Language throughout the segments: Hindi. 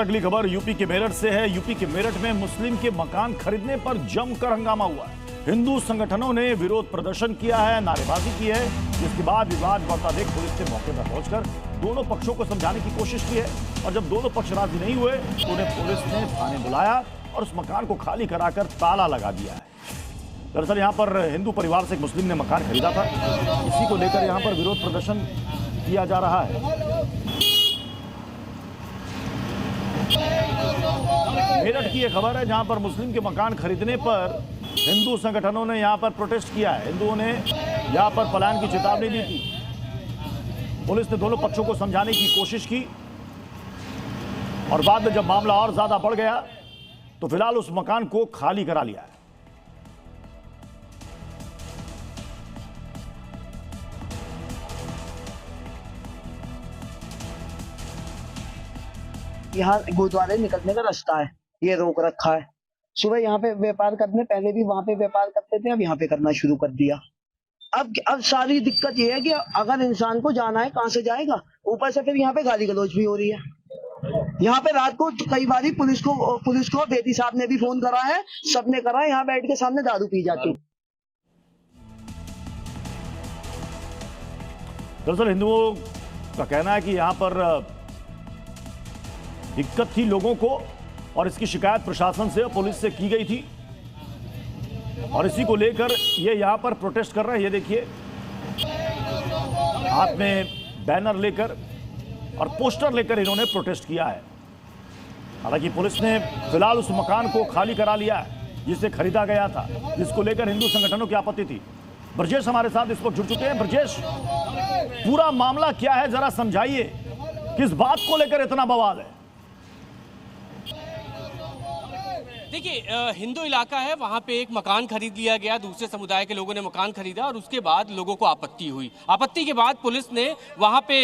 और अगली खबर यूपी के मेरठ से है। यूपी के मेरठ में मुस्लिम के मकान खरीदने पर जमकर हंगामा हुआ है। हिंदू संगठनों ने विरोध प्रदर्शन किया है, नारेबाजी की है, जिसके बाद विवाद बढ़ता देख पुलिस ने मौके पर पहुंचकर दोनों पक्षों को समझाने की कोशिश की है। और जब दोनों पक्ष राजी नहीं हुए तो उन्हें पुलिस ने थाने बुलाया और उस मकान को खाली कराकर ताला लगा दिया है। दरअसल यहाँ पर हिंदू परिवार से एक मुस्लिम ने मकान खरीदा था, इसी को लेकर यहाँ पर विरोध प्रदर्शन किया जा रहा है। मेरठ की यह खबर है जहां पर मुस्लिम के मकान खरीदने पर हिंदू संगठनों ने यहां पर प्रोटेस्ट किया है। हिंदुओं ने यहां पर पलायन की चेतावनी दी थी। पुलिस ने दोनों पक्षों को समझाने की कोशिश की और बाद में जब मामला और ज्यादा बढ़ गया तो फिलहाल उस मकान को खाली करा लिया है। यहाँ गुरुद्वारे निकलने का रास्ता है, ये रोक रखा है। सुबह यहाँ पे व्यापार करने, पहले भी वहां पे व्यापार करते थे, अब यहाँ पे करना शुरू कर दिया। अब सारी दिक्कत ये है कि अगर इंसान को जाना है कहाँ से जाएगा, ऊपर से फिर यहाँ पे गाली गलौज भी हो रही है। यहाँ पे रात को कई बार पुलिस को बेटी साहब ने भी फोन करा है, सबने करा है, यहाँ बैठ के सामने दारू पी जाती। दरअसल हिंदुओं का कहना है कि यहाँ पर दिक्कत थी लोगों को और इसकी शिकायत प्रशासन से और पुलिस से की गई थी और इसी को लेकर ये यहां पर प्रोटेस्ट कर रहे हैं। ये देखिए, हाथ में बैनर लेकर और पोस्टर लेकर इन्होंने प्रोटेस्ट किया है। हालांकि पुलिस ने फिलहाल उस मकान को खाली करा लिया है जिसे खरीदा गया था, जिसको लेकर हिंदू संगठनों की आपत्ति थी। ब्रजेश हमारे साथ इस वक्त जुड़ चुके हैं। ब्रजेश, पूरा मामला क्या है, जरा समझाइए, किस बात को लेकर इतना बवाल है? देखिए, हिंदू इलाका है, वहाँ पे एक मकान खरीद लिया गया, दूसरे समुदाय के लोगों ने मकान खरीदा और उसके बाद लोगों को आपत्ति हुई। आपत्ति के बाद पुलिस ने वहाँ पे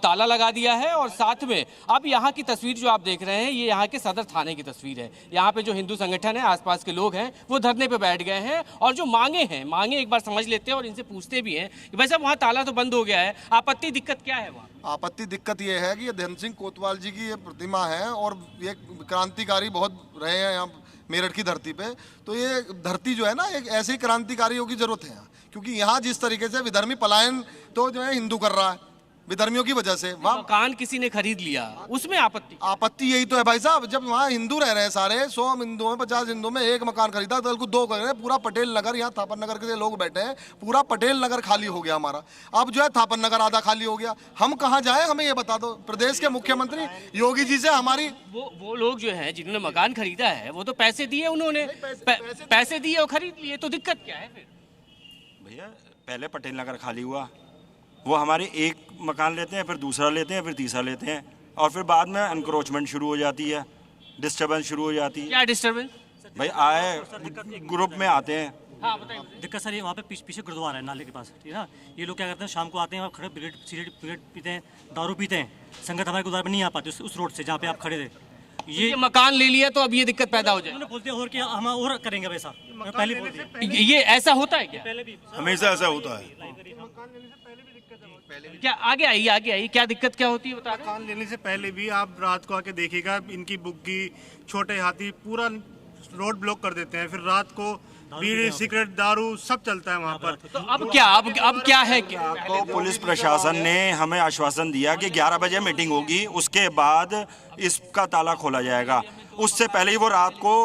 ताला लगा दिया है और साथ में अब यहाँ की तस्वीर जो आप देख रहे हैं ये यहाँ के सदर थाने की तस्वीर है। यहाँ पे जो हिंदू संगठन है, आसपास के लोग हैं, वो धरने पे बैठ गए हैं और जो मांगे एक बार समझ लेते हैं और इनसे पूछते भी हैं कि भाई साहब वहाँ ताला तो बंद हो गया है, आपत्ति दिक्कत क्या है वहाँ? आपत्ति दिक्कत ये है कि ये धन सिंह कोतवाल जी की ये प्रतिमा है और ये क्रांतिकारी बहुत रहे हैं यहाँ मेरठ की धरती पे। तो ये धरती जो है ना, एक ऐसे क्रांतिकारियों की जरूरत है, क्योंकि यहाँ जिस तरीके से विधर्मी पलायन तो जो है हिंदू कर रहा है विधर्मियों की वजह से। वहाँ मकान किसी ने खरीद लिया, उसमें आपत्ति यही तो है भाई साहब। जब वहाँ हिंदू रह रहे हैं सारे 100 हिंदुओं में 50 हिंदुओं में एक मकान खरीदा तो को 2 कर रहे हैं। पूरा पटेल नगर, यहाँ थापर नगर के लोग बैठे हैं, पूरा पटेल नगर खाली हो गया हमारा। अब जो है थापर नगर आधा खाली हो गया। हम कहाँ जाए, हमें ये बता दो। प्रदेश के मुख्यमंत्री योगी जी से हमारी वो लोग जो है जिन्होंने मकान खरीदा है वो तो पैसे दिए, उन्होंने पैसे दिए और खरीद लिए, तो दिक्कत क्या है फिर? भैया पहले पटेल नगर खाली हुआ, वो हमारे एक मकान लेते हैं, फिर दूसरा लेते हैं, फिर तीसरा लेते हैं और फिर बाद में एनक्रोचमेंट शुरू हो जाती है, डिस्टर्बेंस शुरू हो जाती है। क्या डिस्टर्बेंस? भाई आए ग्रुप में आते हैं। हाँ बताइए। दिक्कत सर ये वहाँ पे पीछे गुरुद्वारा है नाले के पास, ठीक है ना। ये लोग क्या करते हैं, शाम को आते हैं और खड़े सिगरेट पीते हैं, दारू पीते हैं। संगत हमारे गुरुद्वारे में नहीं आ पाती उस रोड से जहाँ पे आप खड़े थे। ये मकान ले लिया तो अब ये दिक्कत पैदा हो जाए। उन्होंने बोलते हैं और क्या हम और करेंगे वैसा, पहले बोलते हैं। ये ऐसा होता है क्या? पहले भी हमेशा ऐसा होता है। क्या आगे आइए, क्या दिक्कत क्या होती है बता रहे? मकान लेने से पहले भी आप रात को आके देखिएगा, इनकी बुग्गी, छोटे हाथी पूरा रोड ब्लॉक कर देते हैं। फिर रात को बीड़ी, सिगरेट, दारू सब चलता है वहाँ पर। तो अब क्या है? आपको पुलिस प्रशासन ने हमें आश्वासन दिया कि 11 बजे मीटिंग होगी, उसके बाद इसका ताला खोला जाएगा। उससे पहले ही वो रात को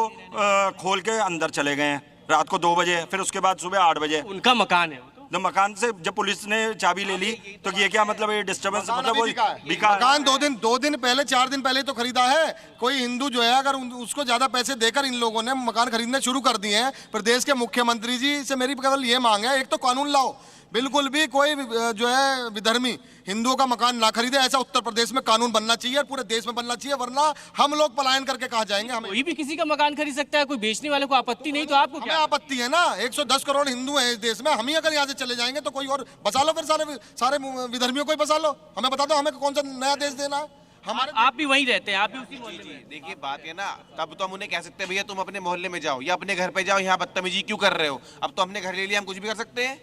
खोल के अंदर चले गए हैं, रात को 2 बजे, फिर उसके बाद सुबह 8 बजे। उनका मकान है तो मकान से जब पुलिस ने चाबी ले ली तो ये क्या मतलब, ये डिस्टर्बेंस मतलब वो बिका। मकान 2 दिन पहले 4 दिन पहले तो खरीदा है। कोई हिंदू जो है अगर उसको ज्यादा पैसे देकर इन लोगों ने मकान खरीदने शुरू कर दिए हैं। प्रदेश के मुख्यमंत्री जी से मेरी केवल ये मांग है, एक तो कानून लाओ, बिल्कुल भी कोई जो है विधर्मी हिंदुओं का मकान ना खरीदे, ऐसा उत्तर प्रदेश में कानून बनना चाहिए और पूरे देश में बनना चाहिए, वरना हम लोग पलायन करके कहाँ जाएंगे। हमें कोई भी किसी का मकान खरीद सकता है, कोई बेचने वाले को आपत्ति नहीं, तो आपको क्या आपत्ति है ना? 110 करोड़ हिंदू हैं इस देश में, हम ही अगर यहाँ से चले जाएंगे तो कोई और बसा लो, फिर सारे विधर्मियों को ही बसा लो। हमें बता दो हमें कौन सा नया देश देना है। हमारे आप भी वहीं रहते हैं, आप भी उसी मोहल्ले में। देखिए बात है ना, तब तो हम उन्हें कह सकते हैं भैया तुम अपने मोहल्ले में जाओ या अपने घर पे जाओ, यहाँ बदतमीजी क्यों कर रहे हो? अब तो हमने घर ले लिया, हम कुछ भी कर सकते हैं।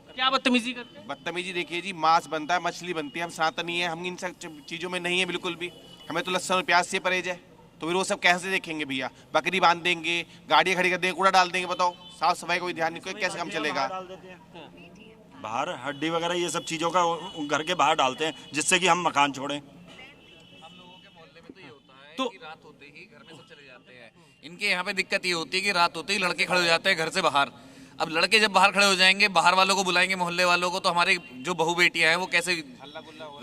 क्या बदतमीजी करते हैं? बदतमीजी देखिए जी, मांस बनता है, मछली बनती है, हम सनातनी है, हम इन सब चीजों में नहीं है बिल्कुल भी। हमें तो लहसुन और प्याज से परहेज है, तो फिर वो सब कैसे देखेंगे भैया? बकरी बांध देंगे, गाड़ियाँ खड़ी कर देंगे, कूड़ा डाल देंगे, बताओ साफ सफाई कोई ध्यान नहीं, कैसे काम चलेगा? बाहर हड्डी वगैरह ये सब चीज़ों का घर के बाहर डालते हैं, जिससे कि हम मकान छोड़ें। तो रात होते ही घर में सब चले जाते हैं। इनके यहाँ पे दिक्कत ये होती है कि रात होते ही लड़के खड़े हो जाते हैं घर से बाहर। अब लड़के जब बाहर खड़े हो जाएंगे, बाहर वालों को बुलाएंगे, मोहल्ले वालों को, तो हमारे जो बहू बेटियां हैं वो कैसे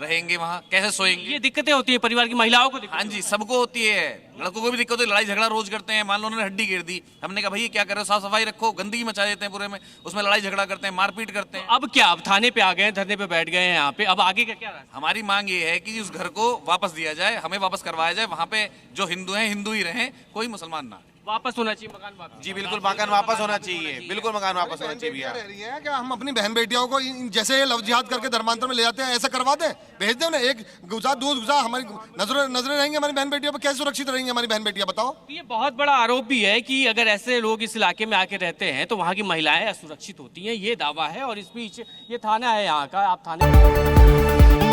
रहेंगे वहाँ, कैसे सोएंगे? ये दिक्कतें होती है परिवार की महिलाओं को दिक्कत हाँ जी, सबको होती है, लड़कों को भी दिक्कत होती है, लड़ाई झगड़ा रोज करते हैं। मान लो उन्होंने हड्डी गिर दी, हमने कहा भाई क्या कर रहे हो, साफ सफाई रखो, गंदगी मचा देते हैं पूरे में, उसमें लड़ाई झगड़ा करते हैं, मारपीट करते हैं। अब क्या, अब थाने पे आ गए, धरने पे बैठ गए हैं यहाँ पे, अब आगे का क्या रास्ता? हमारी मांग ये है कि उस घर को वापस दिया जाए, हमें वापस करवाया जाए, वहाँ पे जो हिंदू हैं हिंदू ही रहें, कोई मुसलमान ना। वापस होना चाहिए मकान वापस। जी बिल्कुल, मकान वापस होना चाहिए, बिल्कुल मकान वापस होना चाहिए भैया। रह रही है क्या हम अपनी बहन बेटियों को जैसे ये लव जिहाद करके धर्मांतर में ले जाते हैं, ऐसा करवा दें, भेज दें उन्हें, एक गुजा दूध गुजा, हमारी नजरें रहेंगी हमारी बहन बेटियों पर, कैसे सुरक्षित रहेंगी हमारी बहन बेटियां, बताओ? तो ये बहुत बड़ा आरोप भी है कि अगर ऐसे लोग इस इलाके में आके रहते हैं तो वहाँ की महिलाएं असुरक्षित होती हैं, ये दावा है। और इस बीच ये थाना है यहाँ का, आप थाने